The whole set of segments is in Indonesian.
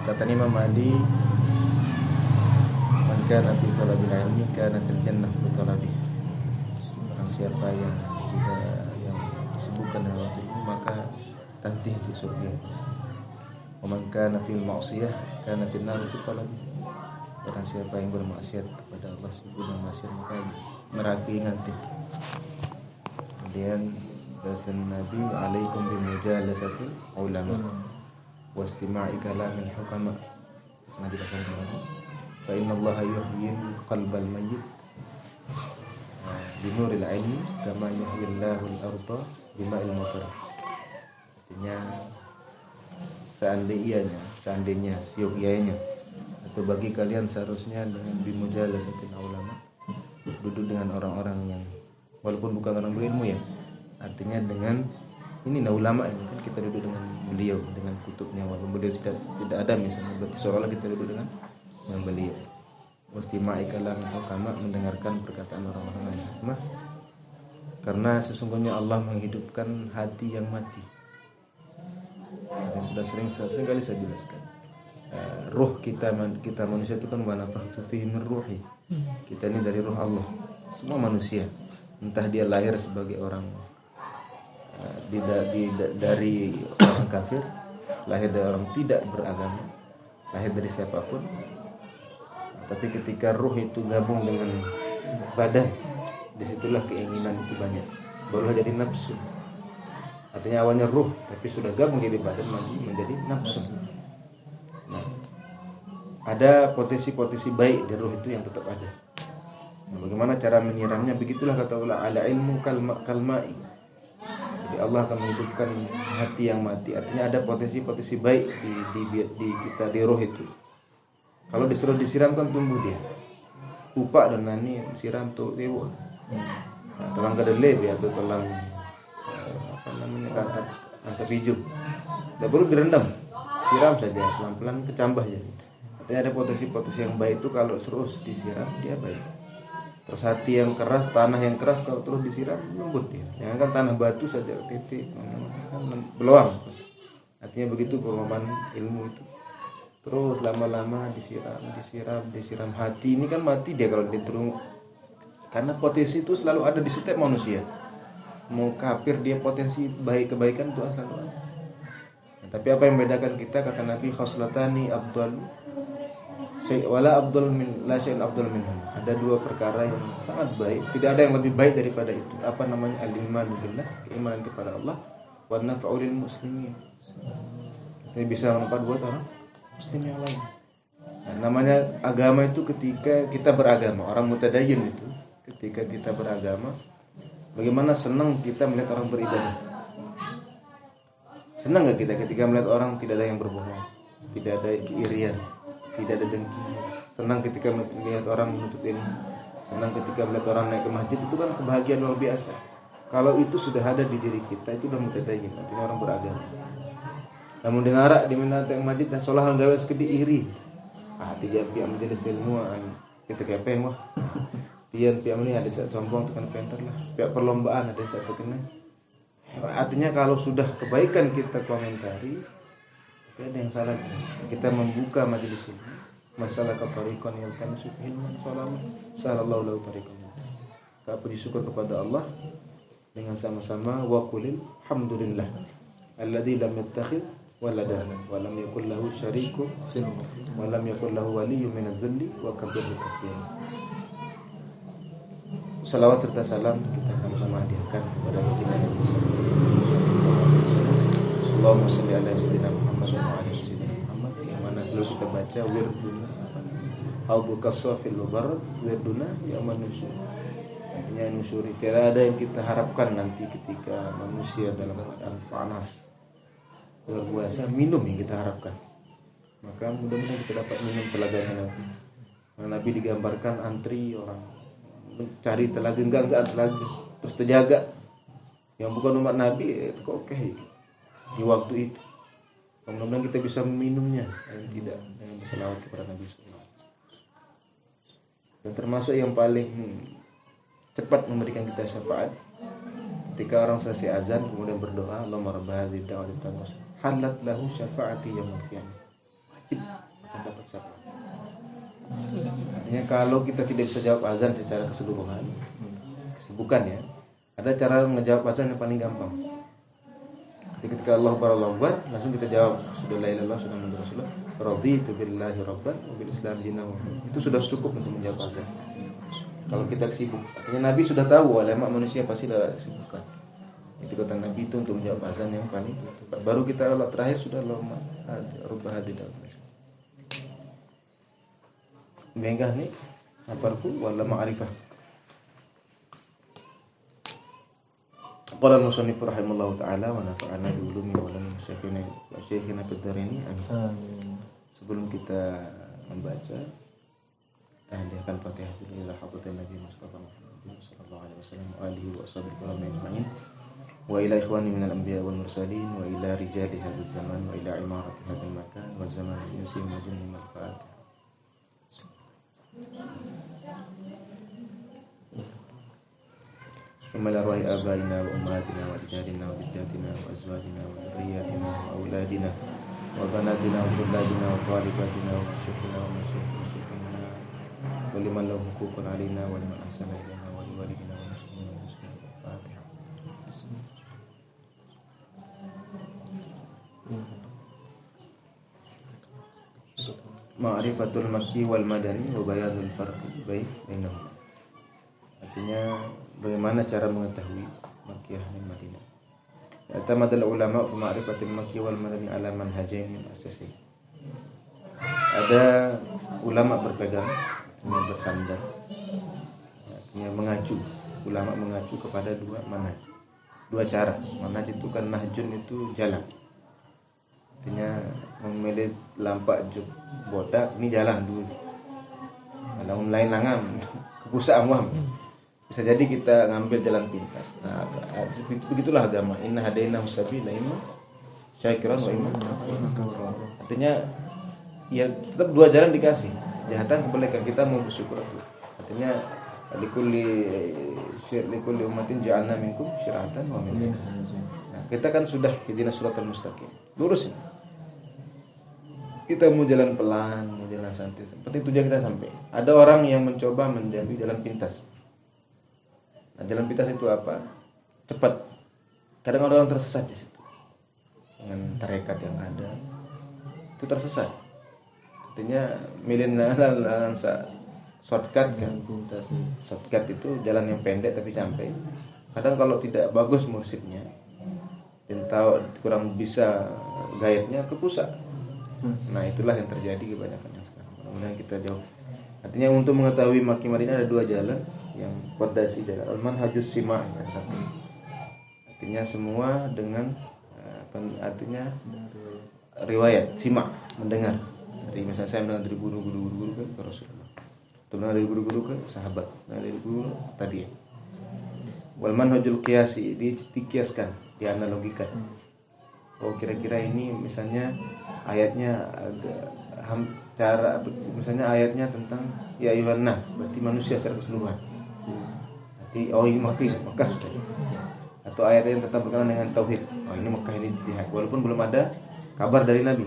kata Imam Ali, man kana fi talabil ilmi kanatil jannah bi talabi. Barang siapa yang disebutkan dengan waktu itu maka nanti itu surga. Wa man kana fil ma'siyah kanatin nar bi talabi. Barang siapa yang bermaksiat kepada Allah Subhanahu wa ta'ala maka neraka nanti. Kemudian pesan Nabi, alaikum bimujalasati ulama wastima'i kalamil hukama. Nabi katakan, fa inna Allah yuhyil qalbal mayyit binuril ilmi kama yuhyillahu al-ardha bima'il matar. Artinya seandainya siogianya atau bagi kalian seharusnya dengan bimujalasati ulama, duduk dengan orang-orang yang walaupun bukan orang berilmu ya, artinya dengan ini ulama ini kan kita duduk dengan beliau, dengan kutubnya walaupun beliau tidak ada misalnya, berarti seolah-olah kita duduk dengan beliau. Wastima'i kalam hukama, mendengarkan perkataan orang-orang yang hikmah, karena sesungguhnya Allah menghidupkan hati yang mati. Dan sudah sering kali saya jelaskan, ruh kita manusia itu kan wanafahtu fihi min ruhi. Kita ini dari ruh Allah. Semua manusia, entah dia lahir sebagai orang dari orang kafir, lahir dari orang tidak beragama, lahir dari siapapun, tapi ketika ruh itu gabung dengan badan, disitulah keinginan itu banyak, barulah jadi nafsu. Artinya awalnya ruh, tapi sudah gabung jadi badan menjadi nafsu. Nah, ada potensi-potensi baik di ruh itu yang tetap ada. Nah, bagaimana cara menyiramnya? Begitulah kata Allah, ala ilmu kalma'i. Jadi Allah akan menghidupkan hati yang mati. Artinya ada potensi-potensi baik di kita, di roh itu. Kalau disuruh disiramkan tumbuh dia. Upak dan nani siram tuh dewa. Nah, tulang kedelai atau tulang angka biju. Tidak perlu direndam, siram saja pelan-pelan kecambah jadi. Artinya ada potensi-potensi yang baik itu kalau terus disiram dia baik. Terus hati yang keras, tanah yang keras kalau terus disiram lembut dia. Jangan kan tanah batu saja titik beluang. Artinya begitu perumpamaan ilmu itu. Terus lama-lama disiram hati ini kan mati dia kalau diterung. Karena potensi itu selalu ada di setiap manusia. Mau kafir dia potensi baik kebaikan itu selalu ada. Nah, tapi apa yang membedakan kita, kata Nabi, khoslatani abdul wala abdul min la syai'un abdul minhum. Ada dua perkara yang sangat baik, tidak ada yang lebih baik daripada itu. Apa namanya? Al-iman billah, keimanan kepada Allah, wa naf'u lil muslimin. Ini bisa bermanfaat buat orang muslim yang lain. Nah, namanya agama itu ketika kita beragama, orang mutadayyin itu ketika kita beragama, bagaimana senang kita melihat orang beribadah. Senang enggak kita ketika melihat orang tidak ada yang berbohong, tidak ada keirian, tidak ada dengki. Senang ketika melihat orang menuntut ilmu. Senang ketika melihat orang naik ke masjid, itu kan kebahagiaan luar biasa. Kalau itu sudah ada di diri kita, itu sudah mutadayyin, artinya orang beragama. Namun dengar di minat yang masjid dah solah gawe sekedi iri. Tiga pihak majelis ilmu kita kepeng wah. Tian pihak ini ada saat sombong tekan penter lah. Pihak perlombaan ada saat tekan. Artinya kalau sudah kebaikan kita komentari, ada yang salah. Kita membuka majelis ilmu. Masalah kafarikon yang kami sukain sallallahu lahu tariqan. Kita puji syukur kepada Allah dengan sama-sama wa qulil hamdulillah alladzi lam yattakhidh waladan wa lam yakul lahu syarikun wa lam yakul lahu waliyyun minadh-dhilli wa kabbirhu takbira. Salawat serta salam kita sama-sama hadiahkan kepada baginda Nabi Allahumma shalli ala sayyidina Muhammad wa ala sayyidina Muhammad, yang mana selalu kita baca wirduna Al-Buka Sofil Mubarak wirduna yauman nusyur. Artinya nusyuri, tidak ada yang kita harapkan nanti ketika manusia dalam keadaan panas luar biasa, minum yang kita harapkan. Maka mudah-mudahan kita dapat minum telaganya Nabi. Nabi digambarkan antri orang mencari telaga, enggak telaga, terus terjaga. Yang bukan umat Nabi itu kok oke di waktu itu. Mudah-mudahan kita bisa meminumnya dan tidak dengan berselawat kepada Nabi sallallahu alaihi wasallam. Dan termasuk yang paling cepat memberikan kita syafaat ketika orang selesai azan kemudian berdoa, Allahumma rabb hadhihi da'wati tammah halat lahu syafaati yaumil qiyamah. cip akan dapat syafaat. Artinya kalau kita tidak bisa jawab azan secara keseluruhan, kesibukan ya, ada cara menjawab azan yang paling gampang. Ketika Allah Akbar, langsung kita jawab sudah la ilaha illallah sudah Muhammad Rasulullah, raditu billahi rabban wa bil islam dinan. Itu sudah cukup untuk menjawab azan. Kalau kita sibuk, artinya Nabi sudah tahu alamat manusia pasti ada kesibukan. Itu kata Nabi itu untuk menjawab azan yang paling tepat. Baru kita Allah terakhir sudah lama rubah hadidah. Bengkah nih aparku wala ma'rifah. Qala al-musannif rahimahullahu taala wa nafa'ana bi ulumi wa lam syekhina fid dharaini amin. Sebelum kita membaca tahliakan Fatihah ila hadratin Nabi Mustafa Muhammad sallallahu alaihi wasallam wa alihi wa sahbihi ajma'in wa ila ikhwani minal anbiya wal mursalin wa ila rijali hadzal zaman wa ila imarati hadzal makan wa zaman insi wa jinni al-Fatihah. ثم لأرواح آبائنا وأمهاتنا وأجدادنا وجداتنا وأزواجنا وذرياتنا وأولادنا وبناتنا وطلابنا وطالباتنا ومشايخنا ومشايخنا ولمن له حقوق علينا ولمن أحسن إلينا ولوالدنا والمسلمين والمسلمات. الفاتحة. Ma'rifatul Makki wal Madani wa bayanul farqi bainahuma. Artinya bagaimana cara mengetahui Makkiyah dan Madinah. I'tamadal ulama fi ma'rifatil Makki wal Madani ala manhajain asasi. Ada ulama berpegang, bersandar, artinya mengacu. Ulama mengacu kepada dua manhaj, dua cara. Manhaj itu kan nahjun itu jalan. Artinya memilih lampak juk bodak ini jalan dulu. Kalau lain langam kepusa amwam. Bisa jadi kita ngambil jalan pintas. Nah, begitulah agama. Inna hadainahu sabila imma syakiran wa imma kafur. Artinya ya tetap dua jalan dikasih. Jahatan kebaikan kita mau bersyukur. Artinya likulli ummatin ja'alna minkum syir'atan wa minhajan. Nah, kita kan sudah hidina suratal mustaqim. Lurus. Kita mau jalan pelan, mau jalan santai. Seperti tujuan kita sampai. Ada orang yang mencoba menjadi jalan pintas. Nah, jalan pintas itu apa? Cepat. Kadang ada orang tersesat di situ. Dengan tarekat yang ada, itu tersesat. Artinya milih shortcut kan. Shortcut itu jalan yang pendek tapi sampai. Kadang kalau tidak bagus mursyidnya, dan tahu kurang bisa guide-nya, kepusak. Nah, itulah yang terjadi kebanyakan yang sekarang. Mudah-mudahan kita jauh. Artinya untuk mengetahui Makki Madinah ada dua jalan yang qadasi jalan al-manhajus sima'. Artinya semua dengan artinya riwayat sima', mendengar. Dari misalnya saya mendengar dari guru ke Rasulullah. Atau mendengar dari guru ke sahabat, dari guru tadi. Wal manhajul qiyasi, dikiaskan, dianalogikan. Oh, kira-kira ini misalnya ayatnya agak cara misalnya ayatnya tentang ya ayyuhan nas, berarti manusia secara keseluruhan. Berarti oh ini Makkah sudah. Atau ayat yang tetap berkenaan dengan tauhid. Oh ini Makkah ini ijtihad walaupun belum ada kabar dari Nabi.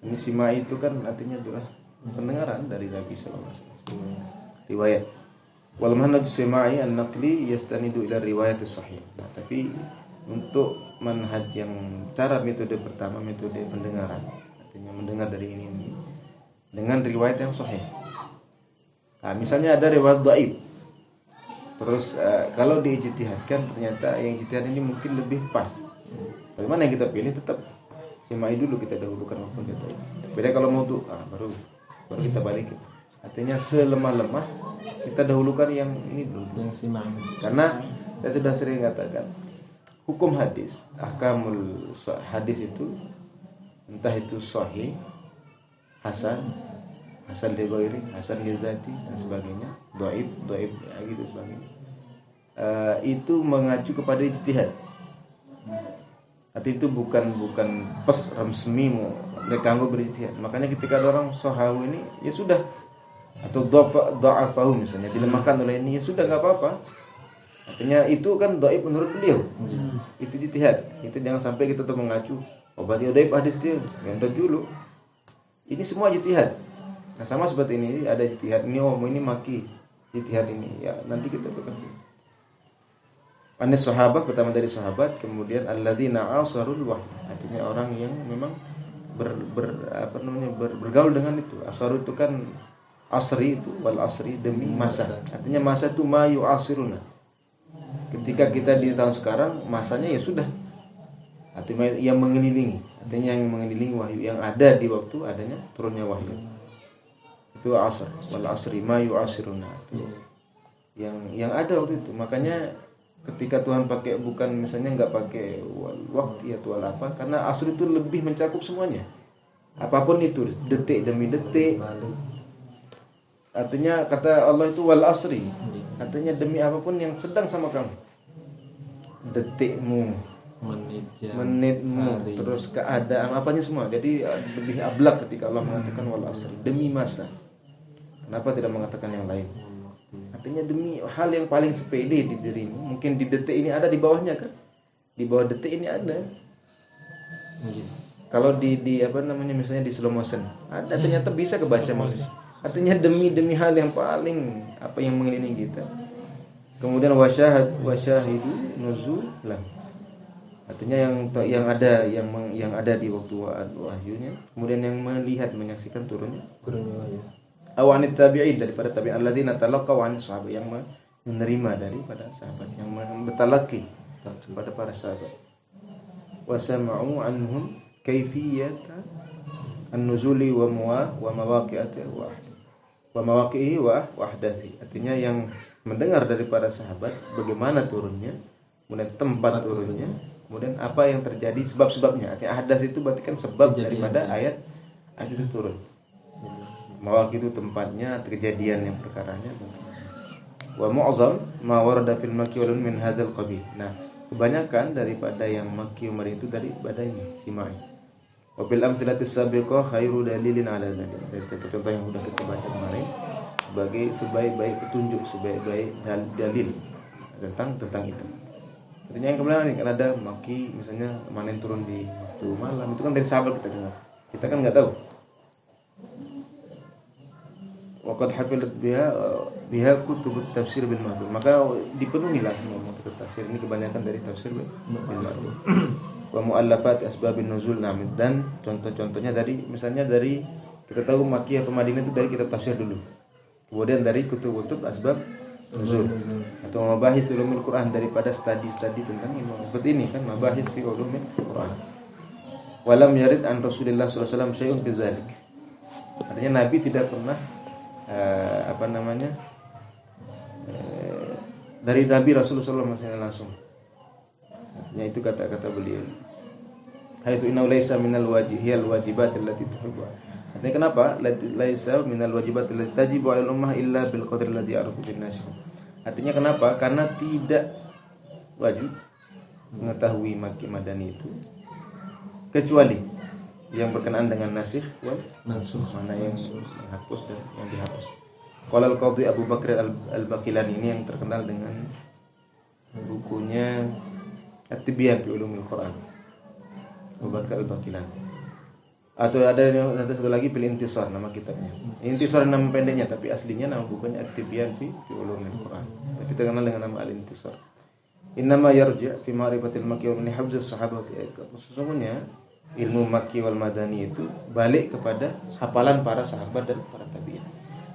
Ini sima itu kan artinya adalah pendengaran dari Nabi sallallahu alaihi wasallam. Riwayat. Wal manhaj sama'i an-naqli yastanidu ila riwayat as-sahih. Nah, tapi untuk manhaj yang cara metode pertama metode pendengaran, artinya mendengar dari ini dengan riwayat yang sahih. Nah, misalnya ada riwayat dhaif. Terus kalau diijtihadkan ternyata yang ijtihad ini mungkin lebih pas. Bagaimana yang kita pilih tetap simai dulu kita dahulukan walaupun kita. Beda kalau mau tuh baru kita balikin. Artinya selemah-lemah kita dahulukan yang ini dulu. Yang simai. Karena saya sudah sering katakan hukum hadis, ahkamul hadis itu entah itu sahih, hasan li ghairi, hasan li dzati dan sebagainya, dhaif gitu sebagainya. Itu mengacu kepada ijtihad. Arti itu bukan pes resmi mereka anggo berijtihad. Makanya ketika ada orang sahawi ini ya sudah, atau dha'afahu misalnya dilemahkan oleh ini ya sudah enggak apa-apa. Artinya itu kan dhaif menurut beliau. Itu ijtihad. Itu jangan sampai kita tuh mengacu, oh berarti dhaif hadis dia. Yang dulu. Ini semua ijtihad. Nah, sama seperti ini ada ijtihad ini, ini maki ijtihad ini. Ya, nanti kita bekerja. Anis sahabat, pertama dari sahabat, kemudian alladzina asarul wahyi. Artinya orang yang memang bergaul dengan itu. Asar itu kan asri, itu wal asri, demi masa. Artinya masa itu ma yu'asiruna. Ketika kita di tahun sekarang, masanya ya sudah. Artinya yang mengelilingi. Artinya yang mengelilingi wahyu, yang ada di waktu adanya turunnya wahyu. Itu asar, wal asri ma yu'asiruna. Yang ada waktu itu. Makanya ketika Tuhan pakai, bukan misalnya enggak pakai waktu atau apa, karena asr itu lebih mencakup semuanya. Apapun itu, detik demi detik. Artinya kata Allah itu wal asri. Artinya demi apapun yang sedang sama kamu. Detikmu, menitmu, terus keadaan apanya semua. Jadi lebih ablak ketika Allah mengatakan wal asri, demi masa. Kenapa tidak mengatakan yang lain? Artinya demi hal yang paling sepele di dirimu. Mungkin di detik ini ada, di bawahnya kan? Di bawah detik ini ada. Kalau di apa namanya, misalnya di slow motion, ada, ternyata bisa kebaca maksudnya. Artinya demi hal yang paling apa yang mengelilingi kita. Kemudian wasyahidu nuzulah. Artinya yang ada di waktu wahyunya. Kemudian yang melihat, menyaksikan turunnya wahyu. Awanit tabi'in, daripada tabi'in alladzina talaqaw 'an sahabat, yang menerima daripada sahabat, yang bertalaqi kepada para sahabat. Wa sama'u anhum kaifiyata an-nuzuli wa mawaqi'ati wa ahdathi. Artinya yang mendengar dari para sahabat bagaimana turunnya, kemudian tempat turunnya, kemudian apa yang terjadi, sebab-sebabnya. Artinya ahdas itu berarti kan sebab daripada ayat itu turun. Mawaqi itu tempatnya, kejadian yang perkaranya. Wa mu'azzam ma warada fil makki wal min hadzal qabil. Nah, kebanyakan daripada yang makki umar itu daripada ini simai. Wa bil amsilatis sabiqah khairu dalilin ala dzalik. Dari contoh yang sudah kita baca kemarin sebagai sebaik-baik petunjuk, sebaik-baik dalil tentang itu. Artinya yang kemudian ini kan ada makki, misalnya manen turun di waktu malam, itu kan dari sahabat kita dengar. Kita kan enggak tahu. Waqad hafilat biha kutubut tafsir bil ma'thur. Maka dipenuhilah semua kutub tafsir ini kebanyakan dari tafsir bil ma'thur. Wa muallafat asbabin nuzul, dan contoh-contohnya dari, misalnya dari, kita tahu Makkiyah atau Madinah itu dari kitab tafsir dulu. Kemudian dari kutub-kutub asbab nuzul atau mabahis ulumul Quran, daripada studi-studi tentang ilmu. Seperti ini kan, mabahis fi ulumul Quran. Walam yarid an Rasulillah sallallahu alaihi wasallam syai'un bidzalik. Artinya Nabi tidak pernah dari Nabi Rasulullah SAW langsung. Artinya itu kata-kata beliau. Haitsu inna laisa minal wajihil wajibat allati tuhibbu. Artinya kenapa? Laisa minal wajibat allati tajibu 'alal ummah illa bil qadri alladhi ya'rifu bin nas. Artinya kenapa? Karena tidak wajib mengetahui makki madani itu kecuali yang berkenaan dengan nasikh wal mansukh, mana yang dihapus dan yang dihapus. Qala al-Qadhi Abu Bakr al-Baqilani, ini yang terkenal dengan bukunya At-Tibyan fi Ulumil Quran. Abu Bakr al-Baqilani. Atau ada satu lagi Fil Intisar, nama kitabnya. Intisar nama pendeknya, tapi aslinya nama bukunya At-Tibyan fi Ulumil Quran. Tapi terkenal dengan nama Al-Intisar. Innama yarji' fi ma'rifatil makki wa min hifdz sahabati. Sesungguhnya ilmu makki wal madani itu balik kepada hafalan para sahabat dan para tabi'in.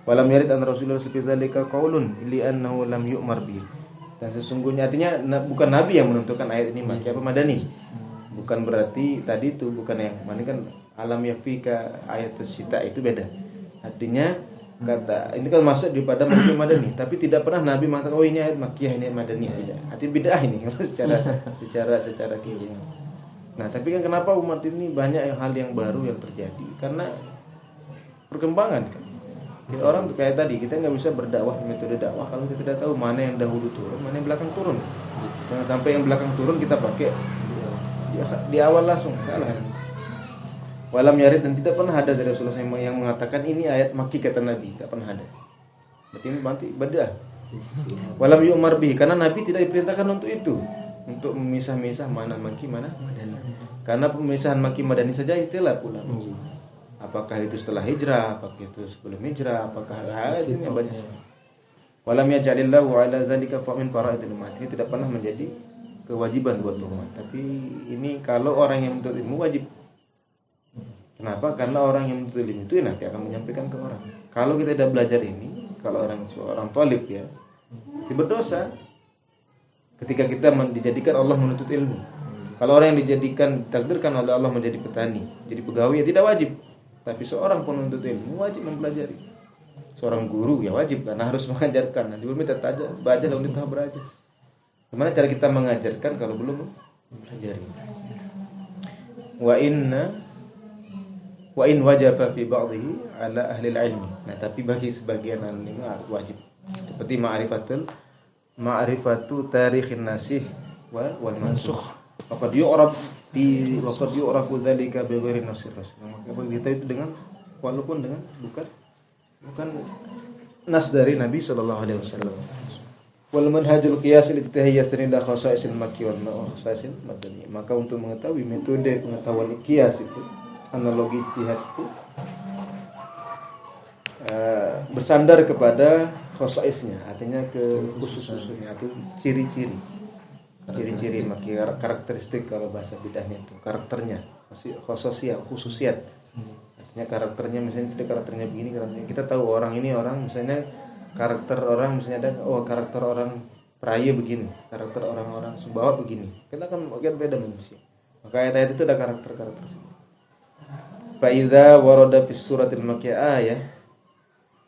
Walam yarid an Rasulullah sallallahu alaihi wasallam qaulun li annahu lam yu'mar bi. Dan sesungguhnya, artinya bukan Nabi yang menentukan ayat ini makki apa madani. Bukan berarti tadi itu bukan yang mana kan alam yakfika ayat sita itu beda. Artinya kata ini kan masuk daripada makki madani, tapi tidak pernah Nabi mengatakan oh ini ayat makkiyah, ini ayat madani. Tidak. Artinya bid'ah ini secara kiri. Nah, tapi kan kenapa umat ini banyak hal yang baru yang terjadi? Karena perkembangan kan. Kita orang kayak tadi, kita nggak bisa berdakwah metode dakwah kalau kita tidak tahu mana yang dahulu turun, mana yang belakang turun. Jangan sampai yang belakang turun kita pakai di awal langsung, salah. Walam yarid, dan tidak pernah ada dari Rasulullah yang mengatakan ini ayat makki kata Nabi, tidak pernah ada. Berarti ini bid'ah. Walam yu'mar bihi, karena Nabi tidak diperintahkan untuk itu. Untuk memisah-misah mana makki mana madani. Karena pemisahan makki madani saja istilah ulama. Apakah itu setelah hijrah, apakah itu sebelum hijrah, apakah itu banyak. Walam yaj'alillahu 'ala dzalika min fara'idil umat. Ini tidak pernah menjadi kewajiban buat umat. Tapi ini kalau orang yang menuntut ilmu wajib. Kenapa? Karena orang yang menuntut ilmu itu nanti akan menyampaikan ke orang. Kalau kita tidak belajar ini, kalau seorang thalib ya, dia berdosa. Ketika kita dijadikan Allah menuntut ilmu. Kalau orang yang takdirkan oleh Allah menjadi petani, jadi pegawai ya tidak wajib. Tapi seorang penuntut ilmu wajib mempelajari. Seorang guru ya wajib karena harus mengajarkan. Nanti belum kita baca lalu kita belajar. Gimana cara kita mengajarkan kalau belum mempelajari? Wa in wajafa fi ba'dhihi ala ahli ilmi. Nah, tapi bagi sebagian ahli ilmu wajib. Seperti ma'rifatu tarikhin nasih wal mansukh. Waqad yu'rafu dzalika bi ghairi nasir rasul. Maka kita itu walaupun dengan bukan nas dari Nabi sallallahu alaihi wasallam. Wal manhajul qiyas al-ijtihadiyya sanida khasaisil makki wal khasaisil madani. Maka untuk mengetahui metode pengetahuan qiyas itu, analogi ijtihad itu bersandar kepada khasaisnya, artinya ke khusus-khususnya atau ciri-ciri maki, karakteristik kalau bahasa bidahnya itu karakternya, khususiat. Artinya karakternya, misalnya karakternya begini, kita tahu orang misalnya karakter orang, misalnya ada karakter orang peraya begini, karakter orang-orang Sumbawa begini, kita akan beda manusia. Maka ayat-ayat itu ada karakter-karakter semua. Fa idza warada fis suratil makkiyah ayah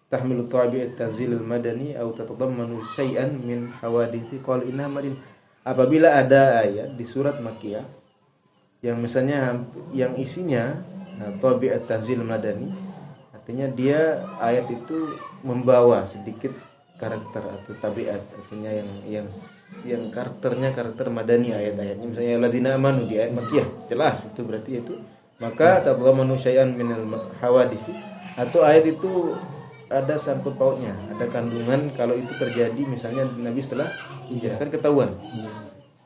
tahmilu tabi'at tanzil al-madani atau tatadammanu syai'an min hawadithi qala inna madin. Apabila ada ayat di surat Makkiyah yang misalnya yang isinya tabi'at tanzil madani, artinya dia ayat itu membawa sedikit karakter atau tabiat, artinya yang karakter madani ayat-ayatnya, misalnya alladzina amanu di ayat Makkiyah jelas itu berarti itu, maka tatadammanu syai'an minal hawadits, atau ayat itu ada sangkut pautnya, ada kandungan kalau itu terjadi misalnya Nabi setelah hijrah kan ketahuan.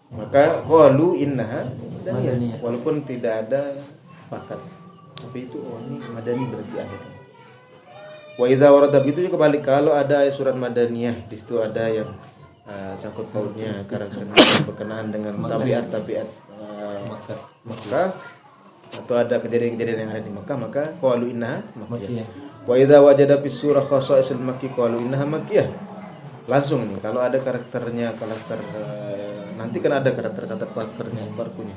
Maka qalu innaha madaniyah, walaupun tidak ada fakat, tapi itu ini madani berarti ayatnya. Wa idza warada, begitu juga kembali kalau ada ayat surat madaniyah, di situ ada yang sangkut pautnya karakter berkenaan dengan tabiat maka atau ada kejadian-kejadian yang ada di Makkah, maka qalu innaha makkiyah. Wa idza wajada fis surah khasaisul makki qalu innaha makkiyah. Langsung nih kalau ada nanti kan ada karakternya barkunya.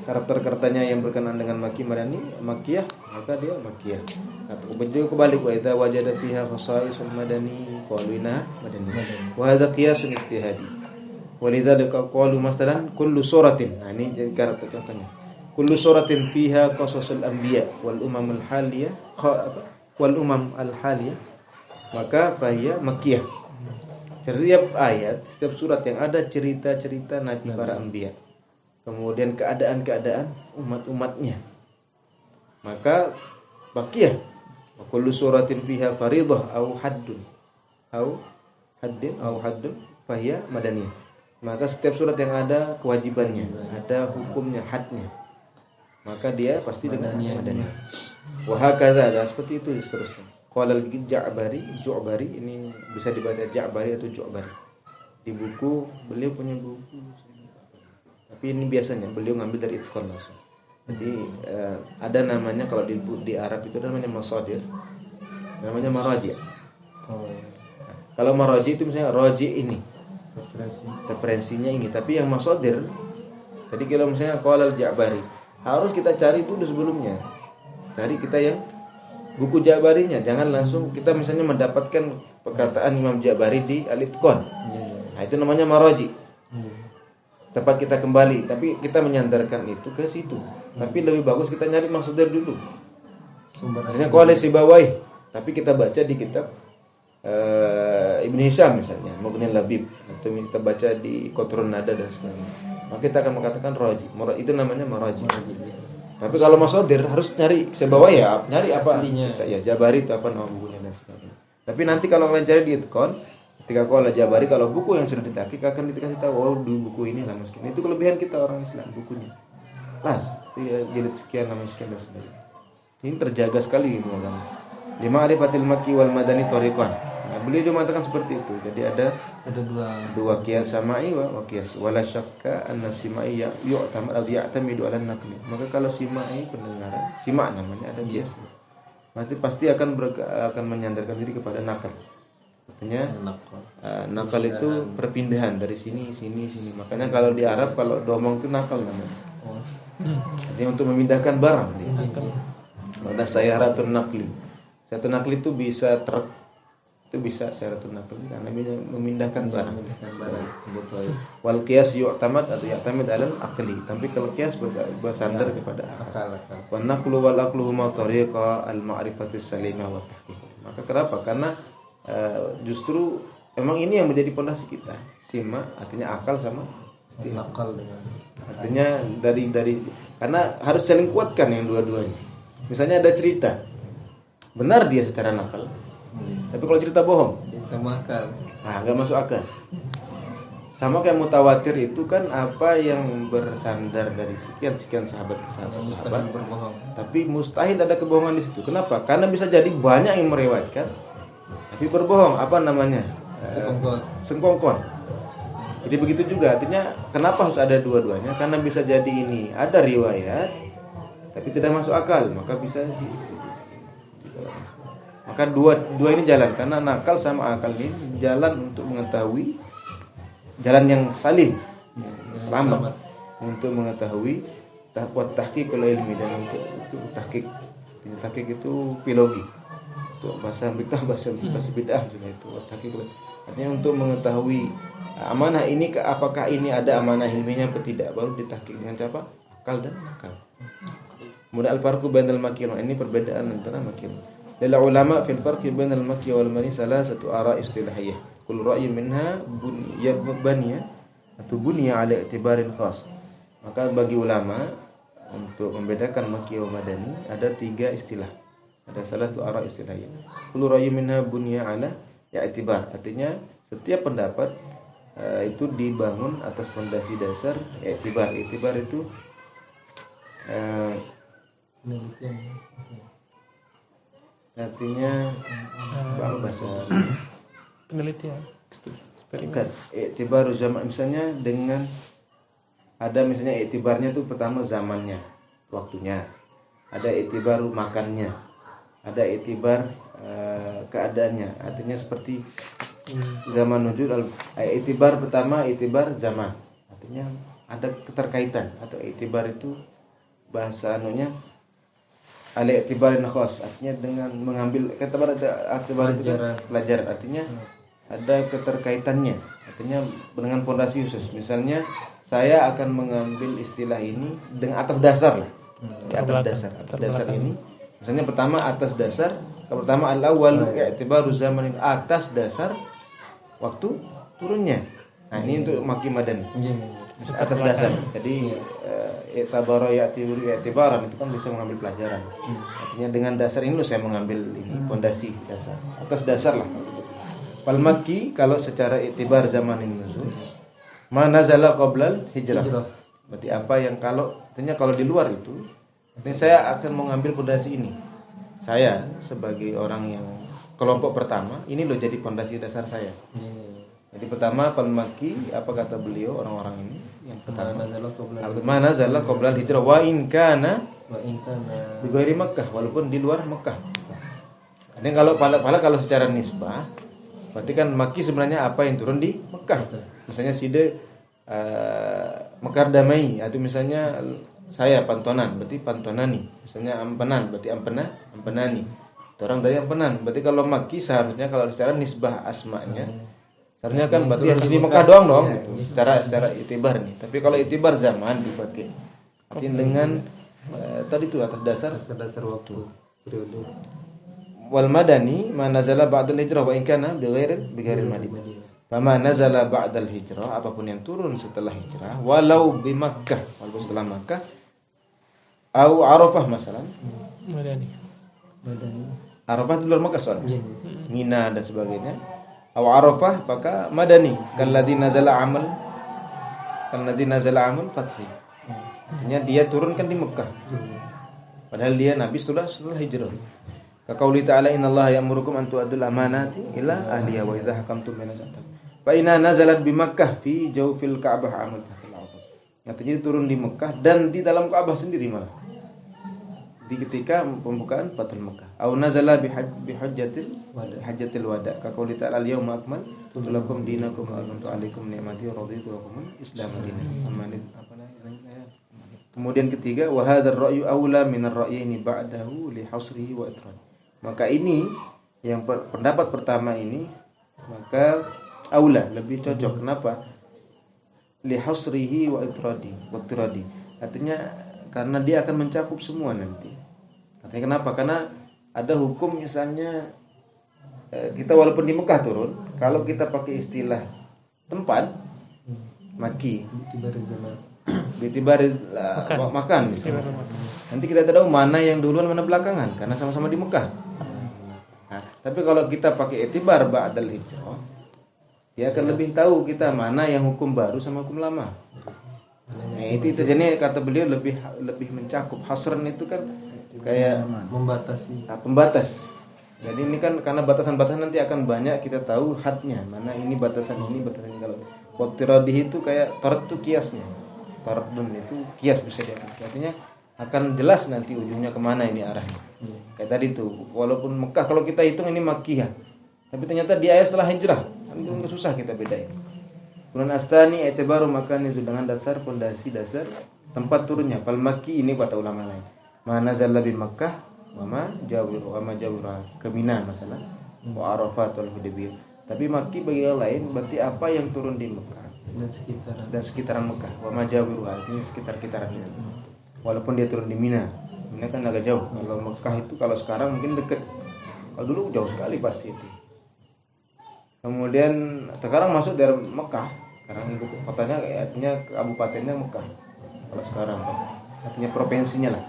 Karakternya yang berkenaan dengan makki madani makkiyah, maka dia makkiyah. Atau begitu kebalik, wa idza wajada fiha khasaisul madani qalu innaha madaniyah. Wa hadza qiyasun ijtihadi. Walidzalika qalu masalan kullu suratin. Nah ini jadi karakternya. Kullu suratin fiha qasasul anbiya wal umamul haliyah maka fahiya makkiyah. Setiap ayat, setiap surat yang ada cerita-cerita nabi para anbiya, kemudian keadaan-keadaan umat-umatnya, maka makkiyah. Wa kullu suratin fiha fariidhah au haddun fahiya madaniyah. Maka setiap surat yang ada kewajibannya, ada hukumnya, hadnya, maka dia pasti dengan madani. Wa hakaza, seperti itu seterusnya. Qala al-Ju'bari, ini bisa dibaca Ja'bari atau Ju'bari. Di buku, beliau punya buku. Tapi ini biasanya beliau ngambil dari Itqan langsung. Jadi ada namanya kalau di Arab itu namanya masadir. Namanya maraji'. Kalau maraji' itu misalnya raji' ini. Referensinya ini, tapi yang masadir tadi kalau misalnya qala al-Ja'bari, harus kita cari dulu sebelumnya. Cari kita yang buku Ja'barinya, jangan langsung kita misalnya mendapatkan perkataan Imam Ja'bari di Al-Itqan. Nah, itu namanya maraji. Tempat kita kembali, tapi kita menyandarkan itu ke situ. Tapi lebih bagus kita nyari masadir dulu. Misalnya qala Sibawayh, tapi kita baca di kitab Ibn Hisham misalnya, Mughnil Labib, atau kita baca di Qatrun Nada dan sebagainya. Maka kita akan mengatakan raji. Itu namanya maraji. Tapi kalau masadir harus nyari Sibawayh ya, nyari apa? Kita, ya Jabari itu apa nama bukunya dan sebagainya. Tapi nanti kalau kalian cari di Itqan, ketika qala Jabari, kalau buku yang sudah ditahqiq akan dikasih tahu, oh dulu buku ini lama sekian. Itu kelebihan kita orang Islam bukunya. Las, jilid sekian lama sekian dan sebagainya. Ini terjaga sekali ilmu agama. Lima arifatil makki wal madani tariqan. Nah, beliau juga mengatakan seperti itu. Jadi ada dua qiyas samai wa qiyas wala syakka anna simai yu'tamad atau ya'tamidu ala naqli. Maka kalau simai pendengaran, simak namanya ada qiyas. Berarti pasti akan menyandarkan diri kepada nakal. Artinya nakal itu perpindahan dari sini. Makanya kalau di Arab kalau domong itu nakal namanya. Artinya untuk memindahkan barang dia. Ada sayaratun nakli. Sayaratun nakli itu bisa truk, itu bisa sayaratun nakli karena memindahkan barang. Wal qiyas yu'tamad atau ya'tamid alal aqli. Tapi kalau qiyas bersandar kepada akal. Wan naqlu wal aqlu huma tariqa al ma'rifatis salimah wa tahqiq. Maka kenapa? Karena justru memang ini yang menjadi pondasi kita. Sima artinya akal sama akal dengan. Artinya dari karena harus saling kuatkan yang dua-duanya. Misalnya ada cerita, benar dia secara nakal, tapi kalau cerita bohong, nggak masuk akal. Sama kayak mutawatir itu kan apa yang bersandar dari sekian sahabat ke sahabat, tapi mustahil ada kebohongan di situ. Kenapa? Karena bisa jadi banyak yang meriwayatkan, tapi berbohong. Apa namanya? Sengkongkon. Jadi begitu juga. Artinya kenapa harus ada dua-duanya? Karena bisa jadi ini ada riwayat tapi tidak masuk akal, maka bisa maka dua ini jalan, karena nakal sama akal ini jalan untuk mengetahui jalan yang salim, selamat untuk mengetahui tahqiq ilmi dan untuk tahqiq itu filologi, untuk bahasa bid'ah itu tahqiq. Artinya untuk mengetahui amanah ini apakah ini ada amanah ilminya atau tidak, baru ditahqiq dengan apa? Akal dan nakal. Kemudian al-farqu bainal makki wal ini perbedaan antara makki. Lil ulama fil farqi bainal makki wal mani salasatu ara' istilahiyah. Kullu ra'yin minha buniya atau buniya ala i'tibarin khas. Maka bagi ulama untuk membedakan makki wa madani ada 3 istilah. Ada salasatu ara' istilahiyah. Kullu ra'yin minha buniya ala i'tibar. Artinya setiap pendapat itu dibangun atas fondasi dasar i'tibar. I'tibar itu artinya bahasa penelitian eksperimen. I'tibaru zaman, misalnya dengan ada misalnya i'tibarnya itu pertama zamannya, waktunya. Ada i'tibaru makannya. Ada i'tibar keadaannya. Artinya seperti zaman nuzul i'tibar pertama i'tibar zaman. Artinya ada keterkaitan atau i'tibar itu bahasa anunya al-i'tibarin khas, artinya dengan mengambil kata i'tibar itu pelajaran, artinya ada keterkaitannya, artinya dengan fondasi khusus. Misalnya saya akan mengambil istilah ini dengan atas dasar lah, atas dasar ini. Misalnya pertama atas dasar, pertama al-awwal i'tibaru zaman, atas dasar waktu turunnya. Nah ini untuk maki madan atas dasar. Jadi i'tabara i'tibaran itu kan bisa mengambil pelajaran. Artinya dengan dasar ini saya mengambil ini fondasi dasar. Atas dasar lah. Wal makki kalau secara i'tibar zaman ini nuzul, ma nazala qablal hijrah. Berarti apa yang artinya kalau di luar itu, artinya saya akan mengambil fondasi ini. Saya sebagai orang yang kelompok pertama, ini loh jadi fondasi dasar saya. Jadi pertama Al-Makki, apa kata beliau orang-orang ini? Yang pertama mana zalla qabla al-hijrah wa in kana bi ghairi Makkah, walaupun di luar Makkah. Artinya kalau secara nisbah, berarti kan Makki sebenarnya apa yang turun di Makkah. Misalnya Side Mekar Damai, atau misalnya saya Pantonan, berarti Pantonani. Misalnya Ampenan, berarti Ampenani. Orang dari Ampenan, berarti kalau Makki seharusnya kalau secara nisbah asma'nya sebenarnya kan berarti harus di Mekah doang dong gitu. Secara itibar nih. Tapi kalau itibar zaman dipakai artinya dengan tadi itu atas dasar waktu periode. Wal madani ma nazala ba'dal hijrah wa in kana bighairil madinah. Fama nazala ba'dal hijrah, apapun yang turun setelah hijrah, walau di Makkah, walaupun setelah Makkah, au Arafah masalan. Madani. Arafah di luar Makkah soalnya. Mina dan sebagainya. Aw Arafah maka madani kalladzi nazala amal fathi. Artinya dia turun kan di Mekah. Padahal dia nabi setelah hijrah. Kaqauli ta'ala innallaha ya'murukum an tu'addul amanati ila ahliha wa idza hakamtum bainas an-nas. Fa inna nazalat bi Makkah fi jawfil Ka'bah amal fathil awwal. Artinya turun di Mekah dan di dalam Ka'bah sendiri malah. Di ketika pembukaan Fathul Mekah. Au nazala bi hajjatil wada. Kaqauli ta'ala al-yawma akmaltu lakum dinakum wa atmamtu 'alaikum ni'mati wa raditu lakum al-Islam dinan. Kemudian ketiga, wa hadzal ra'yu aula min ar-ra'yaini ba'dahu li hasrihi wa itrad. Maka ini yang pendapat pertama ini maka aula lebih cocok. Kenapa? Li hasrihi wa itradi. Artinya karena dia akan mencakup semua nanti. Artinya kenapa? Karena ada hukum misalnya kita walaupun di Mekah turun, kalau kita pakai istilah tempat maki Bitibari makan misalnya. Nanti kita tahu mana yang duluan mana belakangan karena sama-sama di Mekah. Nah, tapi kalau kita pakai itibar ba'dal hijrah, dia akan lebih tahu kita mana yang hukum baru sama hukum lama. Nah, itu jadi kata beliau lebih mencakup. Hasran itu kan kayak membatasi. Pembatas. Jadi ini kan karena batasan-batasan nanti akan banyak kita tahu hadnya, mana ini batasan ini batasan ini. Kalau waqtiradih itu kayak tarat itu kiasnya. Taradun itu kias bisa diartikan. Artinya akan jelas nanti ujungnya kemana ini arahnya. Kayak tadi tuh, walaupun Mekah kalau kita hitung ini Makkiyah, tapi ternyata di ayat setelah hijrah, kan itu susah kita bedain. Kemudian astani i'tibaru makan itu dengan dasar pondasi dasar tempat turunnya. Fal Makki ini kata ulama lain. Mana nazala bi Makkah wa ma jawira ke Mina masalah. Wa Arafat wal Hudaybiyah. Tapi Makki bagi yang lain berarti apa yang turun di Mekah dan sekitaran Mekah. Wa majawiru artinya sekitar-kitaran itu. Walaupun dia turun di Mina kan agak jauh. Kalau Mekah itu kalau sekarang mungkin dekat. Kalau dulu jauh sekali pasti itu. Kemudian sekarang masuk dari Mekah. Sekarang itu kotanya artinya kabupatennya Mekah. Kalau sekarang artinya provinsinya lah.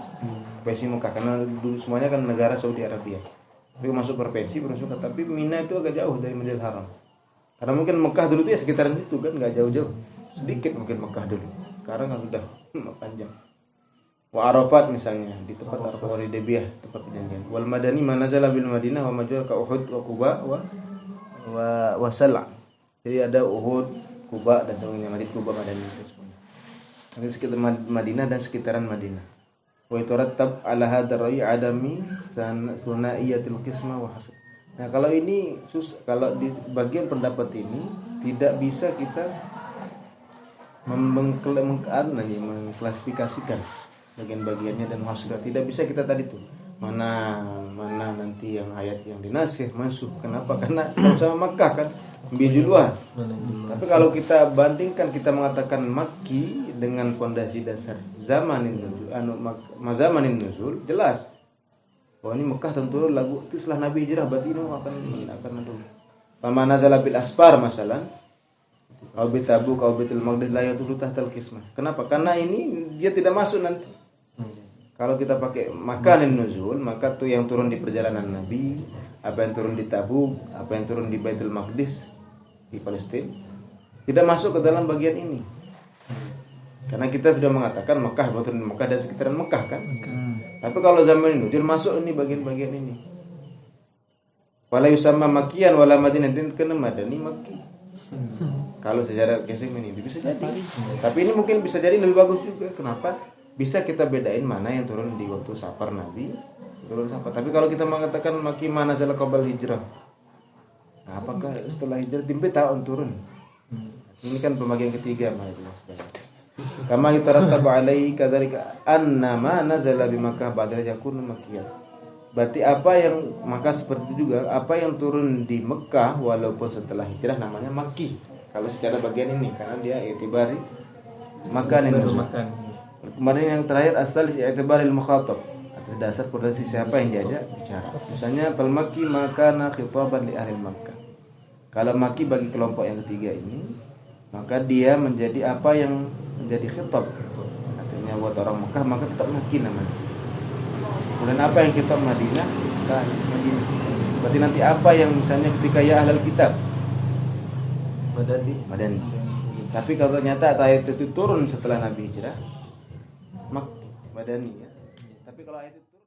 Provinsi Mekah karena dulu semuanya kan negara Saudi Arabia. Tapi masuk provinsi tapi Mina itu agak jauh dari Masjidil Haram. Karena mungkin Mekah dulu itu ya sekitaran itu kan, nggak jauh-jauh, sedikit mungkin Mekah dulu. Sekarang kan sudah panjang. Wa Arafat misalnya di tempat Arafat Hudaybiyah, tempat perjanjian. Wal Madani manazala bil Madinah wa majal ka Uhud wa Quba wa Sala. Jadi ada Uhud, Quba dan sebagainya. Madinah, Quba, Madani itu semua. Ini sekitar Madinah dan sekitaran Madinah. Wa yatarattab ala hadzal ra'yi adami sunaiyatil qismah wa hasab. Nah kalau ini kalau di bagian pendapat ini tidak bisa kita mengklasifikasikan bagian-bagiannya dan maksudnya tidak bisa kita tadi tuh mana nanti yang ayat yang dinasih masuk. Kenapa? Karena sama Makkah kan lebih duluan. Tapi kalau kita bandingkan kita mengatakan Makki dengan fondasi dasar zamanin nuzul jelas. Wah ini Mekah tentu lagu itu setelah Nabi hijrah berarti ini akan dulu. Pama nazala bil asfar masalan. Au bi Tabuk au Baitul Maqdis la yadulu tahtal qismah. Kenapa? Karena ini dia tidak masuk nanti. Kalau kita pakai makanin nuzul, maka tuh yang turun di perjalanan Nabi, apa yang turun di Tabuk, apa yang turun di Baitul Maqdis di Palestina tidak masuk ke dalam bagian ini. Karena kita sudah mengatakan Mekah, turun di Mekah dan sekitaran Mekah kan. Tapi kalau zaman ini dia masuk ini bagian-bagian ini. Wala yusamma Makkiyan wala Madinatin kana Madani Makki. Kalau secara casing ini bisa jadi. Tapi ini mungkin bisa jadi lebih bagus juga. Kenapa? Bisa kita bedain mana yang turun di waktu safar Nabi, turun safar. Tapi kalau kita mengatakan Makki mana zala qabal hijrah. Nah, apakah setelah hijrah timbe tahun turun? Ini kan pembagian ketiga kama yutarattabu alaihi kadzalika anna ma nazala bi Makkah ba'da yakunu makkiyah. Berarti apa yang maka seperti itu juga apa yang turun di Mekah walaupun setelah hijrah namanya Makki. Kalau secara bagian ini karena dia i'tibari makan yang makan. Kemudian yang terakhir asal i'tibaril mukhatab. Atas dasar posisi siapa yang diajak bicara. Misalnya fal Makki makana khitaban li ahli Makkah. Kalau Makki bagi kelompok yang ketiga ini maka dia menjadi apa yang menjadi khitab. Artinya buat orang Mekah maka tetap Makki namanya. Kemudian apa yang khitab Madinah? Madinah. Berarti nanti apa yang misalnya ketika ya ahlul kitab? Madani. Tapi kalau ternyata ayat itu turun setelah Nabi hijrah, Madani ya. Tapi kalau ayat itu